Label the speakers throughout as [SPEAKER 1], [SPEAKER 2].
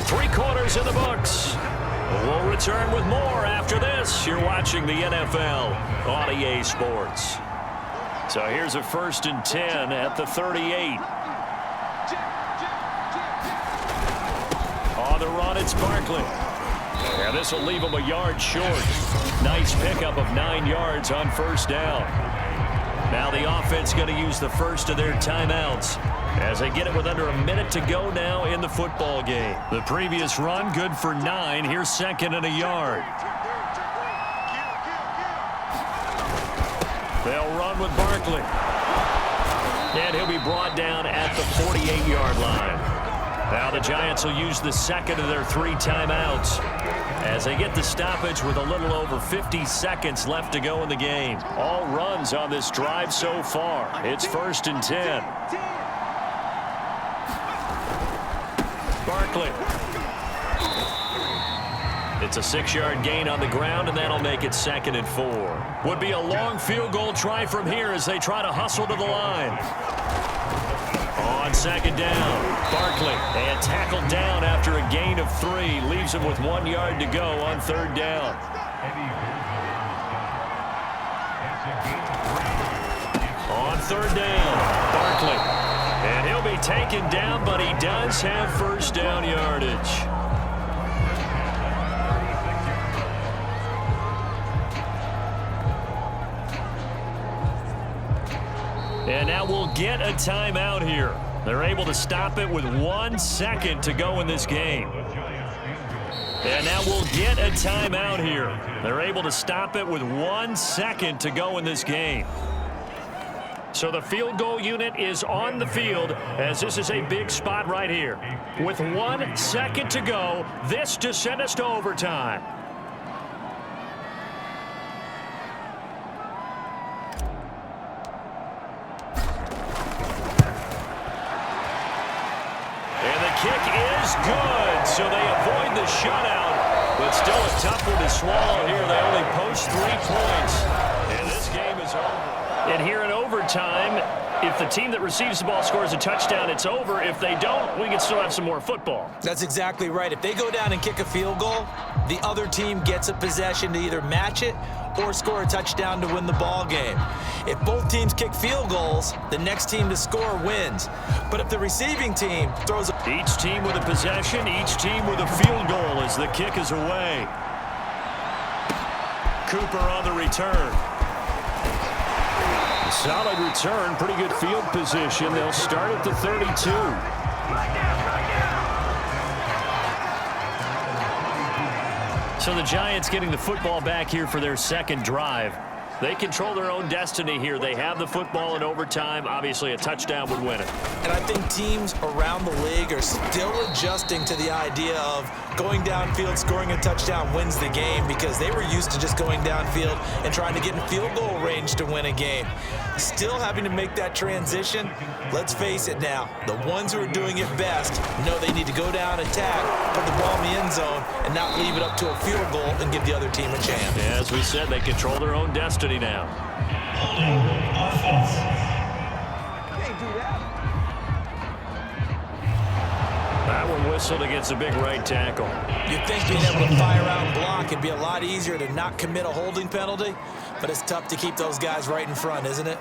[SPEAKER 1] Three quarters in the books. We'll return with more after this. You're watching the NFL on EA Sports. So here's a 1st and 10 at the 38. On the run, it's Barkley. And this will leave him a yard short. Nice pickup of 9 yards on 1st down. Now the offense going to use the first of their timeouts as they get it with under a minute to go now in the football game. The previous run, good for 9. Here's 2nd and a yard. They'll run with Barkley. And he'll be brought down at the 48-yard line. Now the Giants will use the second of their 3 timeouts as they get the stoppage with a little over 50 seconds left to go in the game. All runs on this drive so far. It's 1st and 10. Barkley. It's a 6-yard gain on the ground, and that'll make it 2nd and 4. Would be a long field goal try from here as they try to hustle to the line. On 2nd down, Barkley, and tackled down after a gain of 3. Leaves him with 1 yard to go on 3rd down. On 3rd down, Barkley. And he'll be taken down, but he does have 1st down yardage. And now we'll get a timeout here. They're able to stop it with 1 second to go in this game. And now we'll get a timeout here. They're able to stop it with 1 second to go in this game. So the field goal unit is on the field as this is a big spot right here. With 1 second to go, this to send us to overtime. And the kick is good, so they avoid the shutout. But still a tough one to swallow here. They only post 3 points. And this game is over. And here in overtime, if the team that receives the ball scores a touchdown, it's over. If they don't, we can still have some more football.
[SPEAKER 2] That's exactly right. If they go down and kick a field goal, the other team gets a possession to either match it or score a touchdown to win the ball game. If both teams kick field goals, the next team to score wins. But if the receiving team throws
[SPEAKER 1] each team with a possession, each team with a field goal as the kick is away. Cooper on the return. Solid return, pretty good field position. They'll start at the 32. So the Giants getting the football back here for their second drive. They control their own destiny here. They have the football in overtime. Obviously, a touchdown would win it.
[SPEAKER 2] And I think teams around the league are still adjusting to the idea of going downfield, scoring a touchdown wins the game because they were used to just going downfield and trying to get in field goal range to win a game. Still having to make that transition. Let's face it now, the ones who are doing it best know they need to go down, attack, put the ball in the end zone, and not leave it up to a field goal and give the other team a chance.
[SPEAKER 1] Yeah, as we said, they control their own destiny now. That one whistled against a big right tackle.
[SPEAKER 2] You'd think being able to fire out and block would be a lot easier to not commit a holding penalty, but it's tough to keep those guys right in front, isn't it?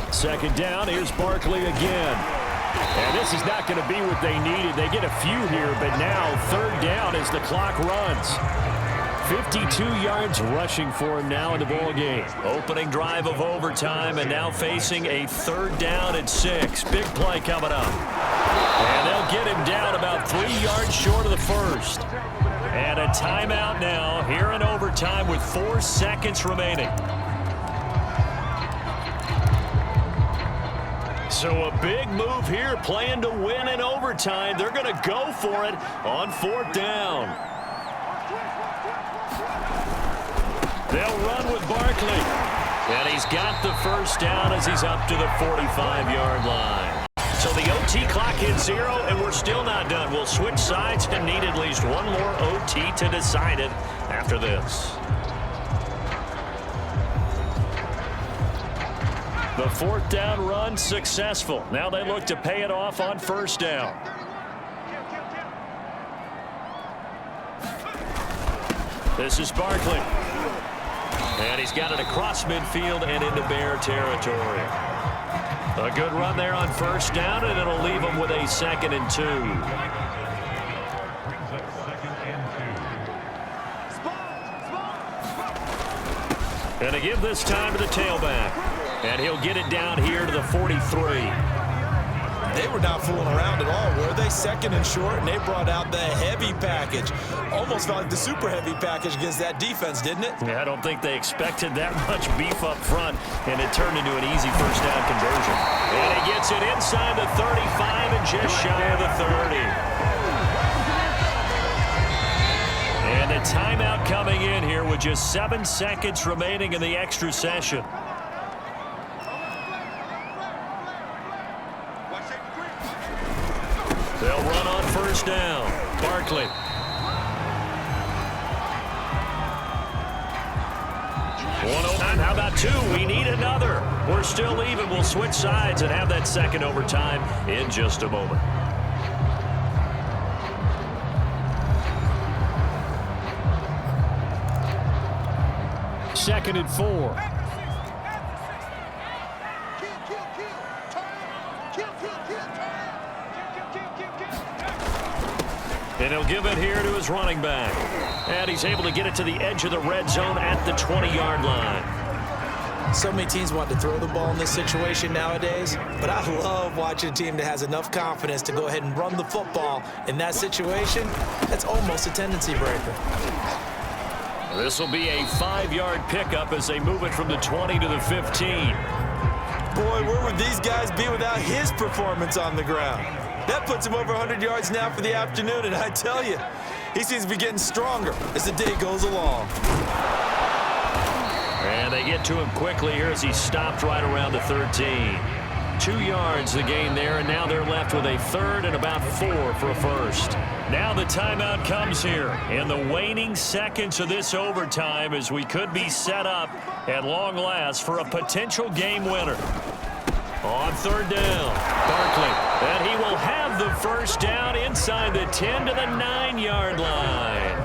[SPEAKER 1] 2nd down, here's Barkley again. And this is not going to be what they needed. They get a few here, but now 3rd down as the clock runs. 52 yards rushing for him now in the ball game. Opening drive of overtime and now facing a 3rd down and 6. Big play coming up. And they'll get him down about 3 yards short of the first. And a timeout now here in overtime with 4 seconds remaining. So a big move here, playing to win in overtime. They're going to go for it on 4th down. They'll run with Barkley. And he's got the 1st down as he's up to the 45-yard line. So the OT clock hits 0, and we're still not done. We'll switch sides and need at least one more OT to decide it after this. The fourth down run successful. Now they look to pay it off on first down. This is Barkley. And he's got it across midfield and into Bear territory. A good run there on first down, and it'll leave him with a 2nd and 2. And to give this time to the tailback. And he'll get it down here to the 43.
[SPEAKER 2] They were not fooling around at all, were they? 2nd and short, and they brought out the heavy package. Almost felt like the super heavy package against that defense, didn't it?
[SPEAKER 1] Yeah, I don't think they expected that much beef up front, and it turned into an easy first down conversion. And he gets it inside the 35 and just shy of the 30. And a timeout coming in here with just 7 seconds remaining in the extra session. They'll run on first down. Barkley. One overtime. How about 2? We need another. We're still even. We'll switch sides and have that second overtime in just a moment. Second and 4. And he'll give it here to his running back. And he's able to get it to the edge of the red zone at the 20-yard line.
[SPEAKER 2] So many teams want to throw the ball in this situation nowadays, but I love watching a team that has enough confidence to go ahead and run the football in that situation. That's almost a tendency breaker.
[SPEAKER 1] This will be a 5-yard pickup as they move it from the 20 to the 15.
[SPEAKER 2] Boy, where would these guys be without his performance on the ground? That puts him over 100 yards now for the afternoon, and I tell you, he seems to be getting stronger as the day goes along.
[SPEAKER 1] And they get to him quickly here as he stopped right around the 13. 2 yards the gain there, and now they're left with a 3rd and about 4 for a first. Now the timeout comes here in the waning seconds of this overtime as we could be set up at long last for a potential game winner. On 3rd down, Barkley, and he will have the first down inside the 10 to the 9-yard line.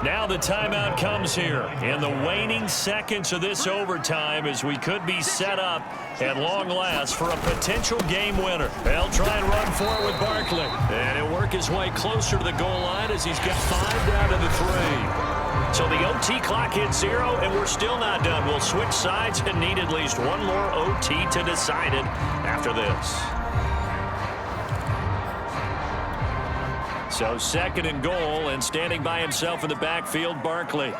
[SPEAKER 1] Now the timeout comes here in the waning seconds of this overtime as we could be set up at long last for a potential game winner. They'll try and run for it with Barkley. And he'll work his way closer to the goal line as he's got 5 down to the 3. So the OT clock hits 0, and we're still not done. We'll switch sides and need at least one more OT to decide it after this. So 2nd and goal, and standing by himself in the backfield, Barkley.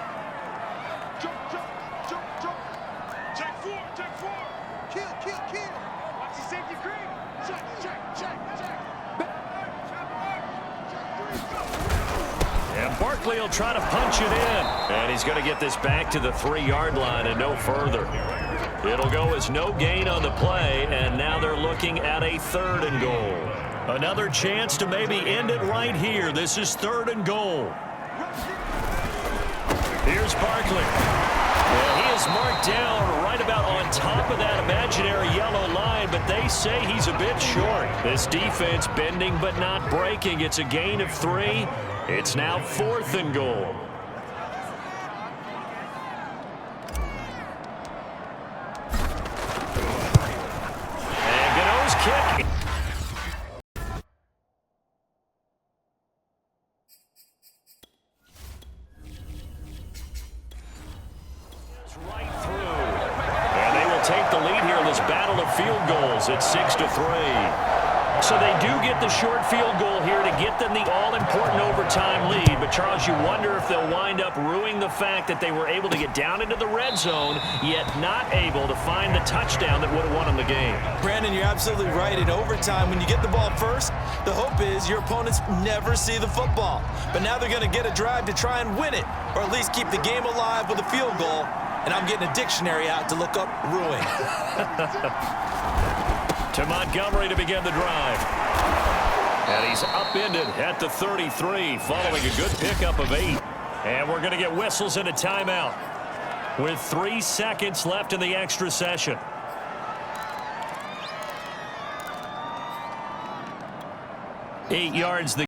[SPEAKER 3] Jump, jump, jump, jump. Check 4, check 4. Kill, kill, kill. Watch the safety green. Check, check, check, check.
[SPEAKER 1] And Barkley will try to punch it in. And he's going to get this back to the 3-yard line and no further. It'll go as no gain on the play, and now they're looking at a 3rd and goal. Another chance to maybe end it right here. This is 3rd and goal. Here's Barkley. Well, he is marked down right about on top of that imaginary yellow line, but they say he's a bit short. This defense bending but not breaking. It's a gain of 3. It's now 4th and goal. And Gano's kick. Right through. And they will take the lead here in this battle of field goals at 6-3. So they do get the short field goal here to get them the all-important overtime lead. But, Charles, you wonder if they'll wind up ruining the fact that they were able to get down into the red zone, yet not able to find the touchdown that would have won them the game.
[SPEAKER 2] Brandon, you're absolutely right. In overtime, when you get the ball first, the hope is your opponents never see the football. But now they're going to get a drive to try and win it, or at least keep the game alive with a field goal. And I'm getting a dictionary out to look up ruin.
[SPEAKER 1] To Montgomery to begin the drive. And he's upended at the 33 following a good pickup of 8. And we're going to get whistles and a timeout with 3 seconds left in the extra session.
[SPEAKER 4] 8 yards. The